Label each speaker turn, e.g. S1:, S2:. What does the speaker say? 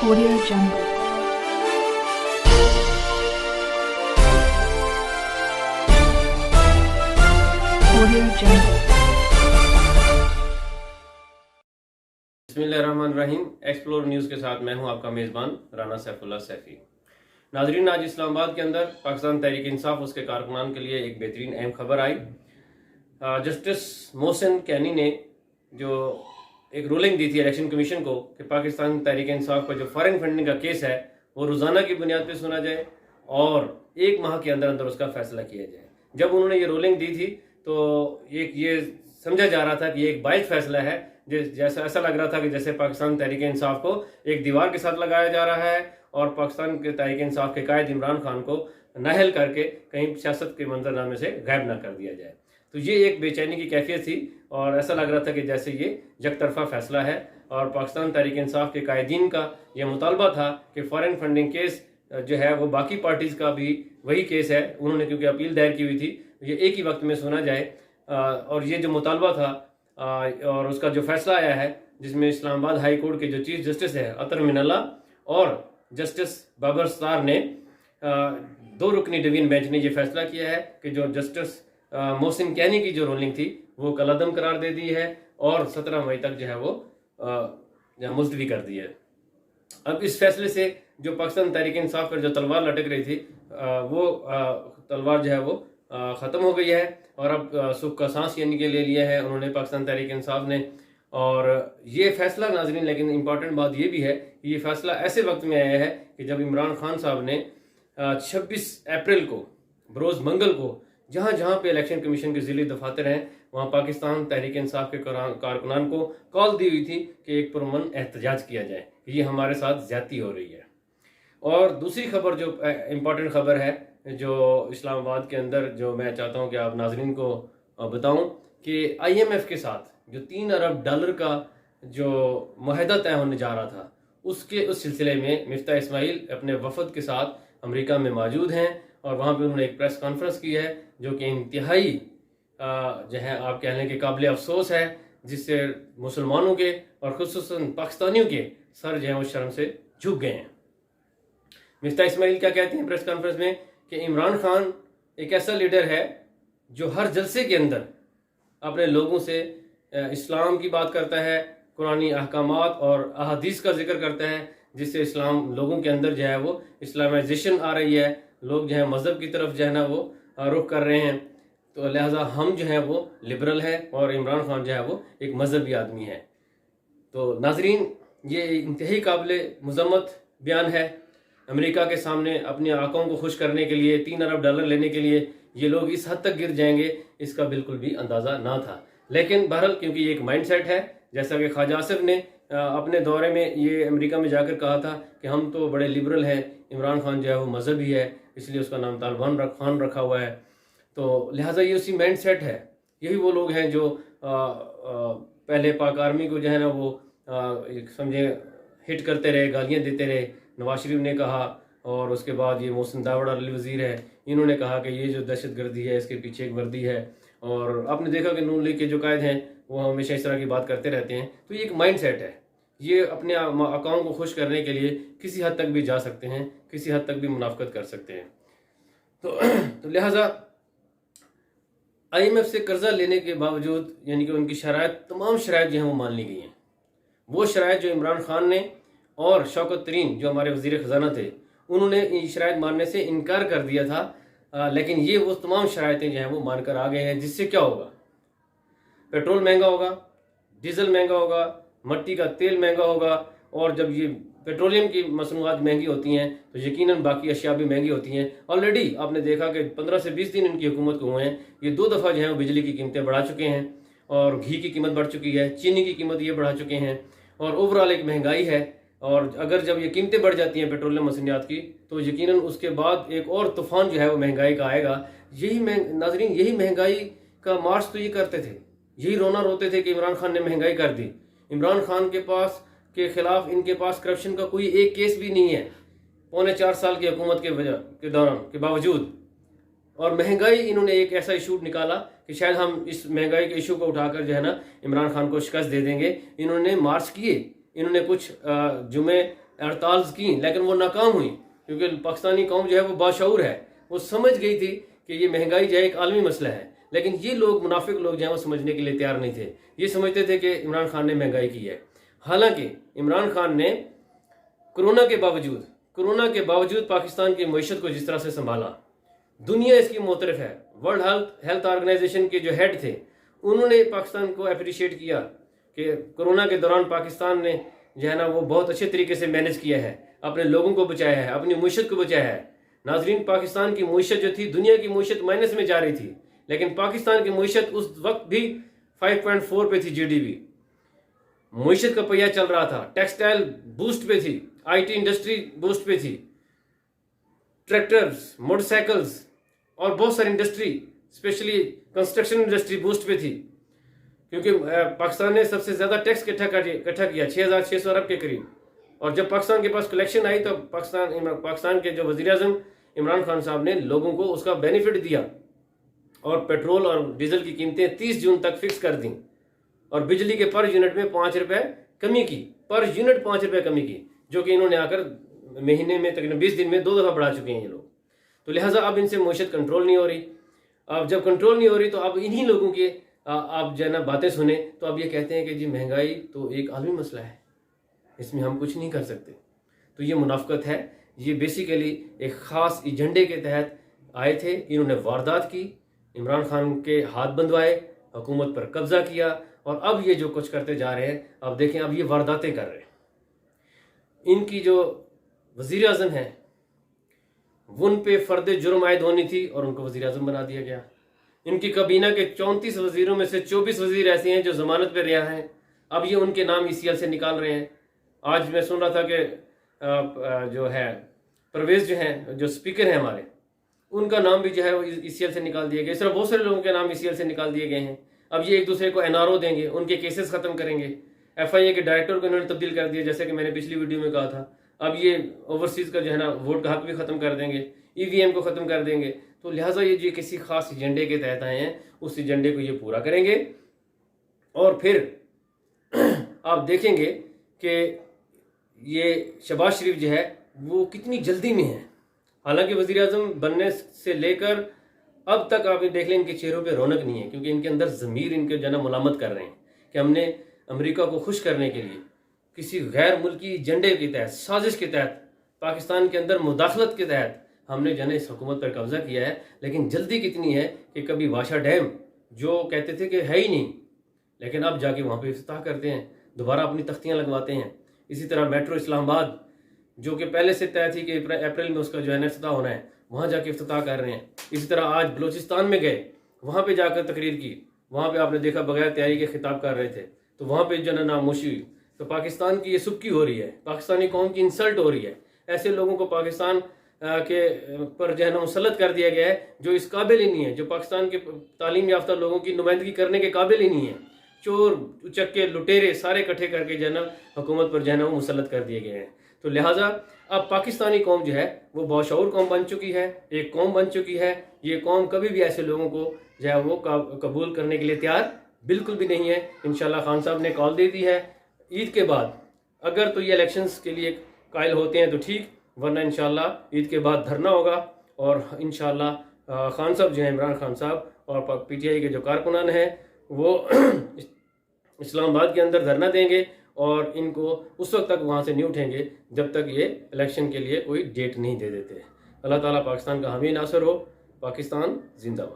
S1: Audio Jungle. Audio Jungle.
S2: बिस्मिल्लाहिर्रहमानिर्रहीम। Explore news के साथ मैं हूं आपका मेज़बान राना सैफुल्लाह सैफी। नाजरीन, आज इस्लामाबाद के अंदर पाकिस्तान तहरीक इंसाफ उसके कारकुनान के लिए एक बेहतरीन अहम खबर आई। जस्टिस मोहसिन कैनी ने जो एक रूलिंग दी थी इलेक्शन कमीशन को कि पाकिस्तान तहरीक इंसाफ का जो फॉरेन फंडिंग का केस है वो रोज़ाना की बुनियाद पर सुना जाए और 1 माह के अंदर अंदर उसका फैसला किया जाए। जब उन्होंने ये रूलिंग दी थी तो ये समझा जा रहा था कि ये एक बाइज फैसला है, जैसा ऐसा लग रहा था कि जैसे पाकिस्तान तहरीक इंसाफ को एक दीवार के साथ लगाया जा रहा है और पाकिस्तान के तहरीक इंसाफ के कायद इमरान खान को नाअहल करके कहीं सियासत के मंजरनामे से गायब ना कर दिया जाए। तो ये एक बेचैनी की कैफियत थी और ऐसा लग रहा था कि जैसे ये यकतरफा फैसला है और पाकिस्तान तहरीक इंसाफ के कायदीन का ये मुतालबा था कि फॉरेन फंडिंग केस जो है वो बाकी पार्टीज़ का भी वही केस है, उन्होंने क्योंकि अपील दायर की हुई थी, ये एक ही वक्त में सुना जाए। और ये जो मुतालबा था और उसका जो फैसला आया है जिसमें इस्लामाबाद हाई कोर्ट के जो चीफ जस्टिस है अतर मिनल्ला और जस्टिस बाबर सत्तार ने 2 रुकनी डिवीजन बेंच ने ये फैसला किया है कि जो जस्टिस मोहसिन कैनी की जो रूलिंग थी वो कलअदम करार दे दी है और 17 मई तक जो है वो मुलतवी कर दी है। अब इस फैसले से जो पाकिस्तान तहरीक इंसाफ पर जो तलवार लटक रही थी वो तलवार जो है वो ख़त्म हो गई है और अब सुख का सांस यानी कि ले लिया है उन्होंने पाकिस्तान तहरीक इंसाफ ने। और ये फैसला नाजरीन, लेकिन इम्पॉर्टेंट बात ये भी है कि ये फैसला ऐसे वक्त में आया है कि जब इमरान खान साहब ने 26 अप्रैल को बरोज़ मंगल को जहाँ जहाँ पे इलेक्शन कमीशन के ज़िली दफातर हैं वहाँ पाकिस्तान तहरीक इंसाफ के कारकुनान को कॉल दी हुई थी कि एक पुरअमन एहतजाज किया जाए, ये हमारे साथ ज़्यादती हो रही है। और दूसरी खबर जो इम्पॉर्टेंट खबर है जो इस्लामाबाद के अंदर जो मैं चाहता हूँ कि आप नाजरीन को बताऊँ कि IMF के साथ जो $3 अरब का जो मुआहदा तय होने जा रहा था उस सिलसिले में मिफ्ता इस्माइल अपने वफद के साथ अमेरिका में मौजूद हैं और वहाँ पे उन्होंने एक प्रेस कॉन्फ्रेंस की है जो कि इंतहाई जो है आप कह लें कि काबिल अफसोस है, जिससे मुसलमानों के और खुसूसन पाकिस्तानियों के सर जो है वो शर्म से झुक गए हैं। मिफ्ता इस्माइल क्या कहते हैं प्रेस कॉन्फ्रेंस में कि इमरान खान एक ऐसा लीडर है जो हर जलसे के अंदर अपने लोगों से इस्लाम की बात करता है, कुरानी अहकामात और अहादीस का जिक्र करता है, जिससे इस्लाम लोगों के अंदर जो है वो इस्लामाइजेशन आ रही है, लोग जो है मज़हब की तरफ जो है ना वो रुख कर रहे हैं। तो लिहाजा हम जो है वो लिबरल हैं और इमरान खान जो है वो एक मजहबी आदमी है। तो नाजरीन, ये इंतहाई काबिल मज़म्मत बयान है। अमेरिका के सामने अपने आकाओं को खुश करने के लिए $3 अरब लेने के लिए ये लोग इस हद तक गिर जाएंगे इसका बिल्कुल भी अंदाज़ा ना था। लेकिन बहरहाल क्योंकि ये एक माइंड सेट है, जैसा कि ख्वाजा आसिफ ने अपने दौरे में ये अमेरिका में जाकर कहा था कि हम तो बड़े लिबरल हैं, इमरान खान जो है वो मजहबी है इसलिए उसका नाम तालिबान खान रखा हुआ है। तो लिहाजा ये उसी माइंड सेट है। यही वो लोग हैं जो पहले पाक आर्मी को जो है ना वो समझे हिट करते रहे, गालियाँ देते रहे। नवाज शरीफ ने कहा और उसके बाद ये मोहसिन दावड़ अली वज़ीर है, इन्होंने कहा कि ये जो दहशत गर्दी है इसके पीछे एक वर्दी है। और आपने देखा कि नून लीग के जो कायद हैं वो हमेशा इस तरह की बात करते रहते हैं। तो ये एक माइंड सेट है, ये अपने अकाउंट को खुश करने के लिए किसी हद तक भी जा सकते हैं, किसी हद तक भी मुनाफकत कर सकते हैं। तो लिहाजा IMF से कर्जा लेने के बावजूद यानी कि उनकी शराइत, तमाम शराइत जो हैं वो मान ली गई हैं। वो शराइत जो इमरान खान ने और शौकत तरीन जो हमारे वज़ीर ख़जाना थे उन्होंने इन शराइत मानने से इनकार कर दिया था, लेकिन ये वो तमाम शराइतें जो हैं वो मानकर आ गए हैं। जिससे क्या होगा, पेट्रोल महंगा होगा, डीजल महंगा होगा, मट्टी का तेल महंगा होगा और जब ये पेट्रोलियम की मसनूआत महंगी होती हैं तो यकीनन बाकी अशिया भी महंगी होती हैं। ऑलरेडी आपने देखा कि 15 से 20 दिन इनकी हुकूमत को हुए हैं, ये 2 दफ़ा जो है वो बिजली की कीमतें बढ़ा चुके हैं और घी की कीमत बढ़ चुकी है, चीनी की कीमत ये बढ़ा चुके हैं और ओवरऑल एक महंगाई है। और अगर जब ये कीमतें बढ़ जाती हैं पेट्रोलियम मसनूआत की तो यकीनन उसके बाद एक और तूफ़ान जो है वो महंगाई का आएगा। नाजरीन, यही महंगाई का मार्च तो ये करते थे, यही रोना रोते थे कि इमरान खान ने महंगाई कर दी। इमरान खान के पास के खिलाफ इनके पास करप्शन का कोई एक केस भी नहीं है 4.25 साल की हुकूमत के दौरान के बावजूद। और महंगाई इन्होंने एक ऐसा इशू निकाला कि शायद हम इस महंगाई के इशू को उठाकर जो है ना इमरान खान को शिकस्त दे देंगे। इन्होंने मार्च किए, इन्होंने कुछ जुमे हड़ताल की, लेकिन वो नाकाम हुई क्योंकि पाकिस्तानी कौम जो है वो बाशऊर है, वो समझ गई थी कि ये महंगाई जो है एक आलमी मसला है। लेकिन ये लोग मुनाफिक लोग जो हैं वो समझने के लिए तैयार नहीं थे। ये समझते थे कि इमरान खान ने महंगाई की है। हालांकि इमरान खान ने कोरोना के बावजूद पाकिस्तान की मईशत को जिस तरह से संभाला, दुनिया इसकी मोतरफ है। वर्ल्ड हेल्थ ऑर्गेनाइजेशन के जो हेड थे उन्होंने पाकिस्तान को अप्रिशिएट किया कि कोरोना के दौरान पाकिस्तान ने जो है ना वो बहुत अच्छे तरीके से मैनेज किया है, अपने लोगों को बचाया है, अपनी मईशत को बचाया है। नाजरीन, पाकिस्तान की मईशत जो थी, दुनिया की मईशत माइनस में जा रही थी, लेकिन पाकिस्तान की मईशत उस वक्त भी 5.4 पे थी जीडीपी। मईशत का पहिया चल रहा था, टेक्सटाइल बूस्ट पे थी, आईटी इंडस्ट्री बूस्ट पे थी, ट्रैक्टर्स, मोटरसाइकिल्स और बहुत सारी industry, specially construction industry boost पे थी, क्योंकि पाकिस्तान ने सबसे ज्यादा टैक्स इकट्ठा किया 6,600 अरब के करीब। और जब पाकिस्तान के पास कलेक्शन आई तो पाकिस्तान के जो वजीर आजम इमरान खान साहब ने लोगों को उसका बेनिफिट दिया और पेट्रोल और डीजल की कीमतें 30 जून तक फिक्स कर दी और बिजली के पर यूनिट में 5 रुपए कमी की, पर यूनिट 5 रुपए कमी की, जो कि इन्होंने आकर महीने में तकरीबन 20 दिन में 2 दफा बढ़ा चुके हैं ये लोग। तो लिहाजा अब इनसे मईशत कंट्रोल नहीं हो रही। अब जब कंट्रोल नहीं हो रही तो अब इन्हीं लोगों की आप जो है ना बातें सुने तो अब ये कहते हैं कि जी महंगाई तो एक आलमी मसला है, इसमें हम कुछ नहीं कर सकते। तो ये मुनाफिकत है। ये बेसिकली एक ख़ास एजेंडे के तहत आए थे। इन्होंने वारदात की, इमरान खान के हाथ बंधवाए, हुकूमत पर कब्जा किया और अब ये जो कुछ करते जा रहे हैं, अब देखें अब ये वारदातें कर रहे हैं। इनकी जो वज़ीर आज़म है उन पे फ़र्द जुर्म आयद होनी थी और उनको वज़ीर आज़म बना दिया गया। इनकी काबीना के 34 वज़ीरों में से 24 वज़ीर ऐसे हैं जो ज़मानत पर रिहा हैं। अब ये उनके नाम ECL से निकाल रहे हैं। आज मैं सुन रहा था कि जो है परवेज़ जो हैं, जो स्पीकर हैं हमारे, उनका नाम भी जो है वो ECL से निकाल दिया गया। इस तरह बहुत सारे लोगों के नाम ECL से निकाल दिए गए हैं। अब ये एक दूसरे को NRO देंगे, उनके केसेस ख़त्म करेंगे। FIA के डायरेक्टर को इन्होंने तब्दील कर दिया, जैसे कि मैंने पिछली वीडियो में कहा था। अब ये ओवरसीज़ का जो है ना वोट का हक भी ख़त्म कर देंगे, EVM को ख़त्म कर देंगे। तो लिहाजा ये जो किसी खास एजेंडे के तहत आए हैं, उस एजेंडे को ये पूरा करेंगे और फिर आप देखेंगे कि ये शहबाज शरीफ जो है वो कितनी जल्दी में है। हालांकि वज़ीर आज़म बनने से लेकर अब तक आप देख लें इनके चेहरों पे रौनक नहीं है, क्योंकि इनके अंदर ज़मीर इनके जो है मुलामत कर रहे हैं कि हमने अमेरिका को खुश करने के लिए किसी गैर मुल्की एजेंडे के तहत, साजिश के तहत, पाकिस्तान के अंदर मुदाखलत के तहत हमने जो है इस हुकूमत पर कब्जा किया है। लेकिन जल्दी कितनी है कि कभी वाशा डैम जो कहते थे कि है ही नहीं, लेकिन अब जाके वहाँ पे इफ्तिताह करते हैं, दोबारा अपनी तख्तियाँ लगवाते हैं। इसी तरह मेट्रो इस्लामाबाद जो कि पहले से तय थी कि अप्रैल में उसका जो है इफ्तिताह होना है, वहाँ जाके इफ्तिताह कर रहे हैं। इसी तरह आज बलूचिस्तान में गए, वहाँ पे जाकर तकरीर की, वहाँ पे आपने देखा बगैर तैयारी के खिताब कर रहे थे, तो वहाँ पे जो है नामोशी हुई। तो पाकिस्तान की ये सुबकी हो रही है, पाकिस्तानी कौम की इंसल्ट हो रही है। ऐसे लोगों को पाकिस्तान के पर जो है ना मुसल्लत कर दिया गया है जो इस काबिल ही नहीं है, जो पाकिस्तान के तालीम याफ्ता लोगों की नुमाइंदगी करने के काबिल ही नहीं है। चोर, उचक्के, लुटेरे सारे इकट्ठे करके जो है ना हुकूमत पर जो है ना वो मुसल्लत कर दिए गए हैं। तो लिहाजा अब पाकिस्तानी कौम जो है वो बाशऊर कौम बन चुकी है, एक कौम बन चुकी है। ये कौम कभी भी ऐसे लोगों को जो है वो कबूल करने के लिए तैयार बिल्कुल भी नहीं है। इंशाल्लाह खान साहब ने कॉल दे दी है, ईद के बाद अगर तो ये इलेक्शंस के लिए कायल होते हैं तो ठीक, वरना इंशाल्लाह ईद के बाद धरना होगा और इंशाल्लाह खान साहब जो है, इमरान खान साहब और PTI के जो कारकुनान हैं वो इस्लामाबाद के अंदर धरना देंगे और इनको उस वक्त तक वहाँ से नहीं उठेंगे जब तक ये इलेक्शन के लिए कोई डेट नहीं दे देते। अल्लाह ताला पाकिस्तान का हामी नासर हो। पाकिस्तान जिंदाबाद।